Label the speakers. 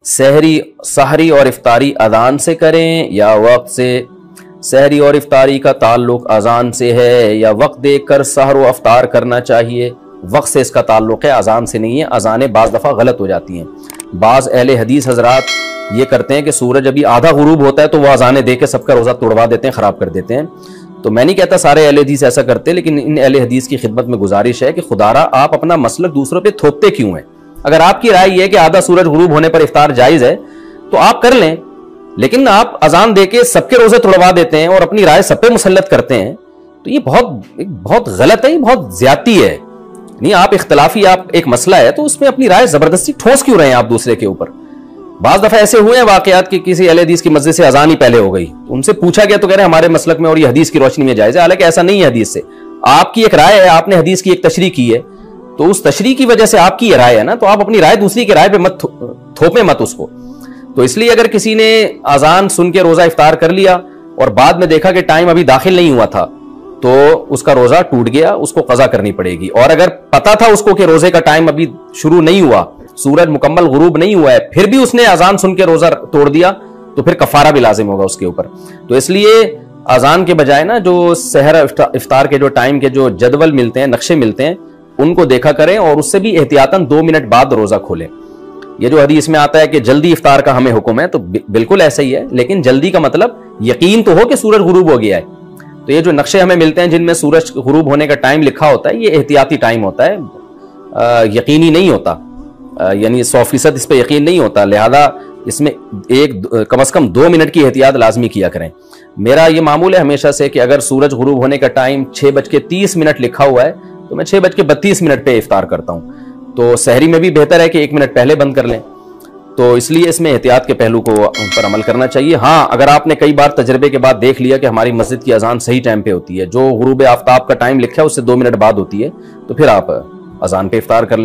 Speaker 1: सहरी और इफ्तारी अजान से करें या वक्त से? सहरी और इफ्तारी का ताल्लुक अजान से है या वक्त देखकर सहर व अफ्तार करना चाहिए? वक्त से इसका ताल्लुक है, अजान से नहीं है। अजानें बाज़ दफ़ा गलत हो जाती हैं। बाज़ अहले हदीस हजरात ये करते हैं कि सूरज अभी आधा गुरूब होता है तो वो अजानें दे के सबका रोज़ा तोड़वा देते हैं, ख़राब कर देते हैं। तो मैं नहीं कहता सारे अहले हदीस ऐसा करते, लेकिन इन अहले हदीस की खिदमत में गुजारिश है कि खुदारा आप अपना मसलक दूसरों पे थोपते क्यों हैं? अगर आपकी राय ये है कि आधा सूरज गुरूब होने पर इफ्तार जायज़ है तो आप कर लें, लेकिन आप अजान दे के सबके रोज़े तोड़वा देते हैं और अपनी राय सब पे मुसल्लत करते हैं, तो ये बहुत गलत है, ये बहुत ज्यादती है। नहीं, आप इख्तलाफी, आप एक मसला है तो उसमें अपनी राय जबरदस्ती ठोस क्यों रहे हैं आप दूसरे के ऊपर? बाज़ दफ़ा ऐसे हुए हैं वाक़यात कि किसी अहले हदीस की मस्जिद से अजान ही पहले हो गई, उनसे पूछा गया तो कह रहे हमारे मसलक में और ये हदीस की रोशनी में जायज़ है। हालांकि ऐसा नहीं है, हदीस से आपकी एक राय है, आपने हदीस की एक तशरीह की है, तो उस तशरीह की वजह से आपकी ये राय है ना, तो आप अपनी राय दूसरी की राय पे मत थोपे मत उसको। तो इसलिए अगर किसी ने अजान सुन के रोजा इफ्तार कर लिया और बाद में देखा कि टाइम अभी दाखिल नहीं हुआ था तो उसका रोजा टूट गया, उसको कज़ा करनी पड़ेगी। और अगर पता था उसको कि रोजे का टाइम अभी शुरू नहीं हुआ, सूरज मुकम्मल गुरूब नहीं हुआ है, फिर भी उसने अजान सुन के रोजा तोड़ दिया तो फिर कफारा भी लाजिम होगा उसके ऊपर। तो इसलिए अजान के बजाय ना जो सहर इफ्तार के जो टाइम के जो जदवल मिलते हैं, नक्शे मिलते हैं, उनको देखा करें और उससे भी एहतियातन 2 मिनट बाद रोजा खोलें। ये जो हदीस में आता है कि जल्दी इफ्तार का हमें हुक्म है, तो बिल्कुल ऐसा ही है, लेकिन जल्दी का मतलब यकीन तो हो कि सूरज गुरूब हो गया है। तो ये जो नक्शे हमें मिलते हैं जिनमें सूरज गुरूब होने का टाइम लिखा होता है, ये एहतियाती टाइम होता है, यकीनी नहीं होता, यानी 100% इस पर यकीन नहीं होता। लिहाजा इसमें कम से कम 2 मिनट की एहतियात लाजमी किया करें। मेरा ये मामूल है हमेशा से कि अगर सूरज गुरूब होने का टाइम 6:30 लिखा हुआ है तो मैं 6:32 पे इफ्तार करता हूँ। तो सहरी में भी बेहतर है कि 1 मिनट पहले बंद कर लें। तो इसलिए इसमें एहतियात के पहलू को पर अमल करना चाहिए। हाँ, अगर आपने कई बार तजर्बे के बाद देख लिया कि हमारी मस्जिद की अजान सही टाइम पे होती है, जो गुरूब आफ्ताब का टाइम लिखा है उससे 2 मिनट बाद होती है, तो फिर आप अजान पे इफ्तार कर लें।